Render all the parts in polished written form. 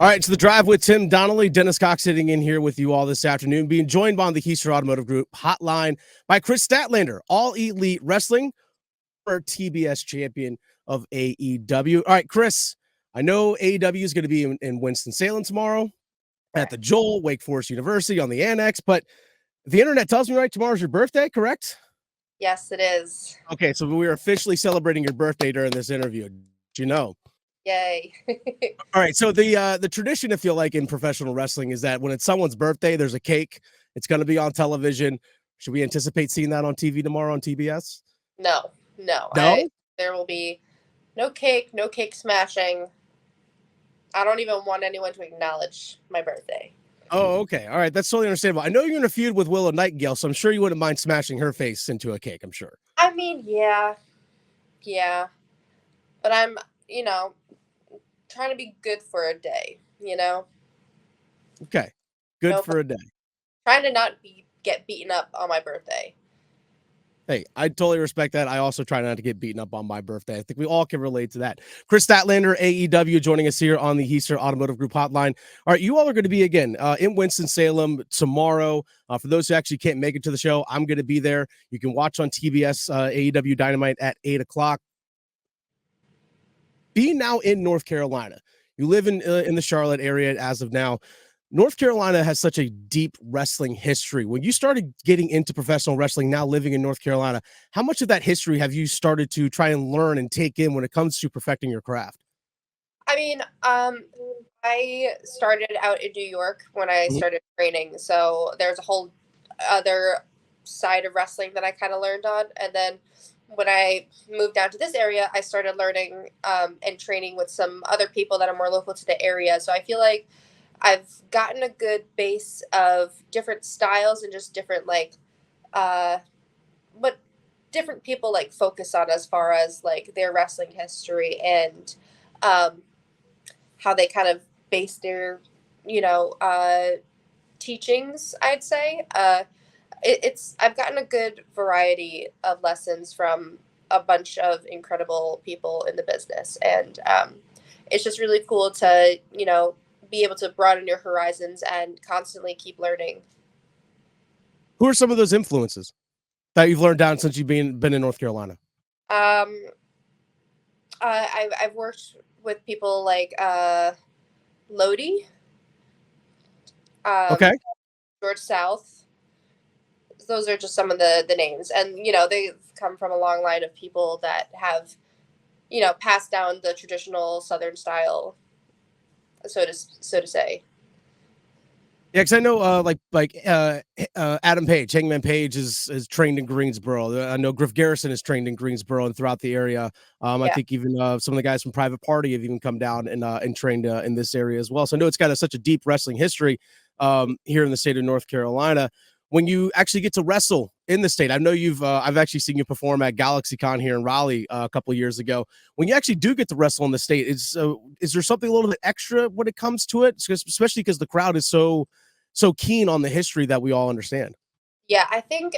All right, so the drive with Tim Donnelly, Dennis Cox sitting in here with you all this afternoon, being joined by the Heister Automotive Group hotline by Kris Statlander, All Elite Wrestling, or TBS champion of AEW. All right, Kris, I know AEW is going to be in Winston-Salem tomorrow at the Joel, Wake Forest University on the Annex, but the internet tells me tomorrow's your birthday, correct? Yes, it is. Okay, so we are officially celebrating your birthday during this interview. Do you know? Yay. All right, so the tradition, I feel like, in professional wrestling is that when it's someone's birthday, there's a cake. It's going to be on television. Should we anticipate seeing that on TV tomorrow on TBS? No. No? There will be no cake smashing. I don't even want anyone to acknowledge my birthday. Oh, okay. All right, that's totally understandable. I know you're in a feud with Willow Nightingale, so I'm sure you wouldn't mind smashing her face into a cake, I'm sure. I mean, yeah. But I'm, trying to be good for a day, Okay, good for a day. Trying to not get beaten up on my birthday. Hey, I totally respect that. I also try not to get beaten up on my birthday. I think we all can relate to that. Kris Statlander, AEW, joining us here on the Heister Automotive Group hotline. All right, you all are going to be, again, in Winston-Salem tomorrow. For those who actually can't make it to the show, I'm going to be there. You can watch on TBS AEW Dynamite at 8 o'clock. Being now in North Carolina, you live in the Charlotte area as of now. North Carolina has such a deep wrestling history. When you started getting into professional wrestling, now living in North Carolina, how much of that history have you started to try and learn and take in when it comes to perfecting your craft? I mean, I started out in New York when I started training, so there's a whole other side of wrestling that I kind of learned on. And then when I moved down to this area, I started learning and training with some other people that are more local to the area. So I feel like I've gotten a good base of different styles and just different what different people focus on as far as their wrestling history and how they kind of base their teachings. I'd say I've gotten a good variety of lessons from a bunch of incredible people in the business, and it's just really cool to be able to broaden your horizons and constantly keep learning. Who are some of those influences that you've learned down since you've been in North Carolina? I've worked with people like Lodi, Okay. George South. Those are just some of the names, and they've come from a long line of people that have passed down the traditional Southern style, so to say. Yeah, because I know Adam Page, Hangman Page is trained in Greensboro. I know Griff Garrison is trained in Greensboro and throughout the area. I think even some of the guys from Private Party have even come down and trained in this area as well. So I know it's got such a deep wrestling history here in the state of North Carolina. When you actually get to wrestle in the state, I know I've actually seen you perform at GalaxyCon here in Raleigh a couple of years ago. When you actually do get to wrestle in the state, is there something a little bit extra when it comes to it? Especially because the crowd is so keen on the history that we all understand. Yeah, I think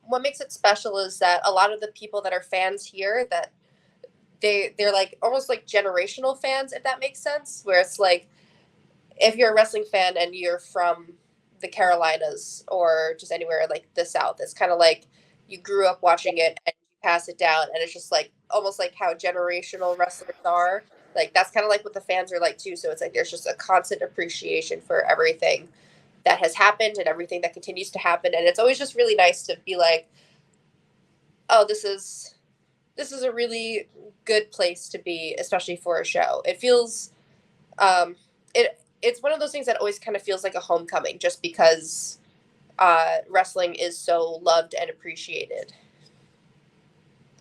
what makes it special is that a lot of the people that are fans here, that they're almost like generational fans, if that makes sense. Where it's like, if you're a wrestling fan and you're from the Carolinas or just anywhere like the South, it's kind of like you grew up watching it and you pass it down, and it's just like almost like how generational wrestlers are. Like that's kind of like what the fans are like too. So it's like there's just a constant appreciation for everything that has happened and everything that continues to happen, and it's always just really nice to be like, oh, this is a really good place to be, especially for a show. It feels it's one of those things that always kind of feels like a homecoming, just because wrestling is so loved and appreciated.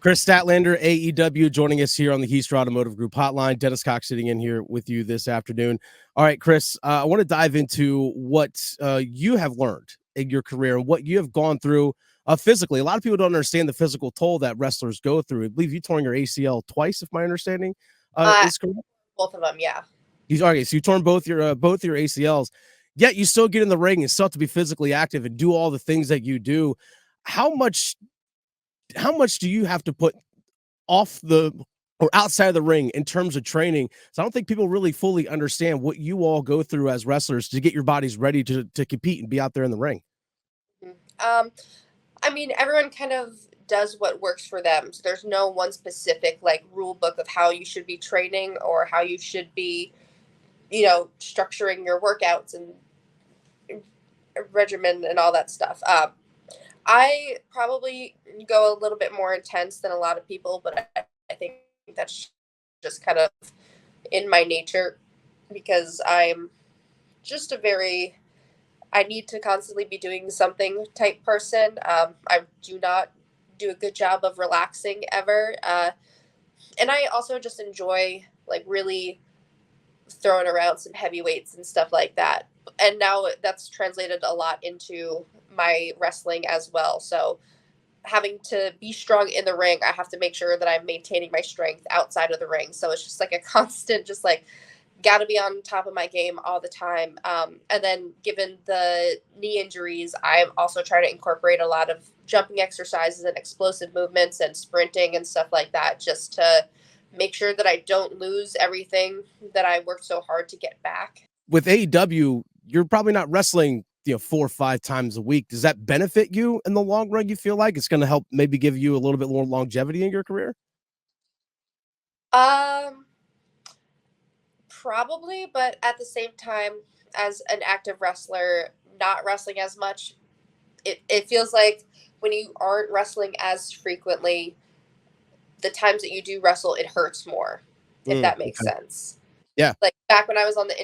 Kris Statlander, AEW, joining us here on the Heister Automotive Group hotline. Dennis Cox sitting in here with you this afternoon. All right, Kris, I want to dive into what you have learned in your career and what you have gone through physically. A lot of people don't understand the physical toll that wrestlers go through. I believe you torn your ACL twice, if my understanding is correct. Both of them, yeah. So you torn both your ACLs, yet you still get in the ring and still have to be physically active and do all the things that you do. How much do you have to put off the or outside of the ring in terms of training. So I don't think people really fully understand what you all go through as wrestlers to get your bodies ready to compete and be out there in the ring. Um, I mean, everyone kind of does what works for them. So there's no one specific like rule book of how you should be training or how you should be, structuring your workouts and regimen and all that stuff. I probably go a little bit more intense than a lot of people, but I think that's just kind of in my nature because I'm just a very I need to constantly be doing something type person. I do not do a good job of relaxing ever. And I also just enjoy like really throwing around some heavy weights and stuff like that. And now that's translated a lot into my wrestling as well. So having to be strong in the ring, I have to make sure that I'm maintaining my strength outside of the ring. So it's just like a constant, just like got to be on top of my game all the time. And then given the knee injuries, I'm also trying to incorporate a lot of jumping exercises and explosive movements and sprinting and stuff like that, just to make sure that I don't lose everything that I worked so hard to get back. With AEW, you're probably not wrestling 4 or 5 times a week. Does that benefit you in the long run? You feel like it's going to help maybe give you a little bit more longevity in your career? Um, Probably, but at the same time, as an active wrestler, not wrestling as much, it feels like when you aren't wrestling as frequently, the times that you do wrestle, it hurts more, if that makes Okay. sense. Yeah. Like back when I was on the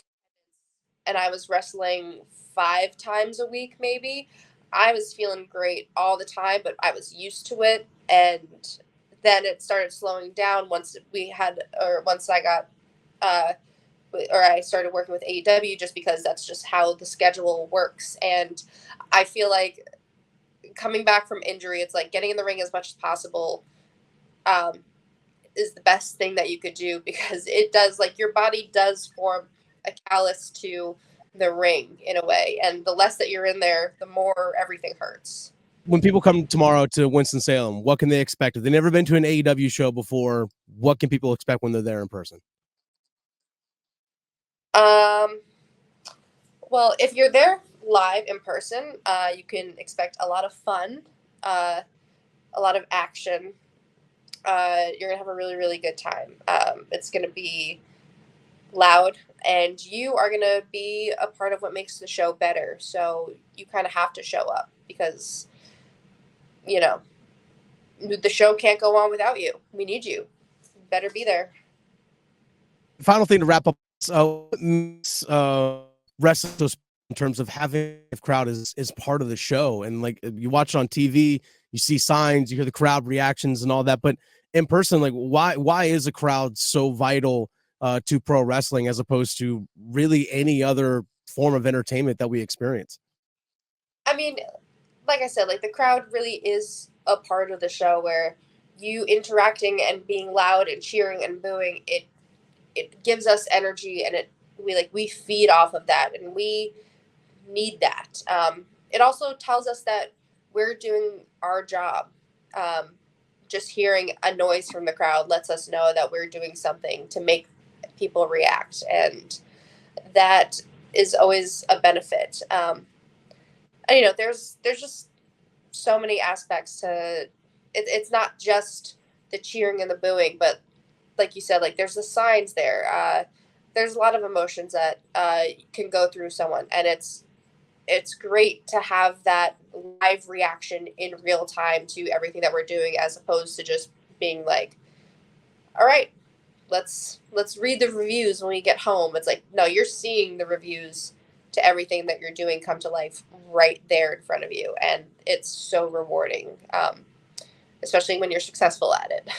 and I was wrestling 5 times a week, maybe, I was feeling great all the time, but I was used to it. And then it started slowing down once I got, uh, or I started working with AEW just because that's just how the schedule works. And I feel like coming back from injury, it's like getting in the ring as much as possible, um, is the best thing that you could do because it does like your body does form a callus to the ring in a way, and the less that you're in there, the more everything hurts. When people come tomorrow to Winston-Salem, what can they expect? If they've never been to an AEW show before, what can people expect when they're there in person? Um, well, if you're there live in person, you can expect a lot of fun, uh, a lot of action. You're gonna have a really, really good time. It's gonna be loud, and you are gonna be a part of what makes the show better. So you kind of have to show up because you know the show can't go on without you. We need you. You better be there. Final thing to wrap up. So, wrestling in terms of having a crowd is part of the show, and like you watch it on TV, you see signs, you hear the crowd reactions and all that, but in person, like why is a crowd so vital to pro wrestling as opposed to really any other form of entertainment that we experience? I mean, like I said, like the crowd really is a part of the show where you interacting and being loud and cheering and booing it gives us energy, and we feed off of that, and we need that. It also tells us that we're doing our job. Um, just hearing a noise from the crowd lets us know that we're doing something to make people react, and that is always a benefit. And there's just so many aspects to it's not just the cheering and the booing, but like you said, like there's the signs there. There's a lot of emotions that can go through someone, and it's great to have that live reaction in real time to everything that we're doing, as opposed to just being like, all right, let's read the reviews when we get home. It's like, no, you're seeing the reviews to everything that you're doing come to life right there in front of you, and it's so rewarding, especially when you're successful at it.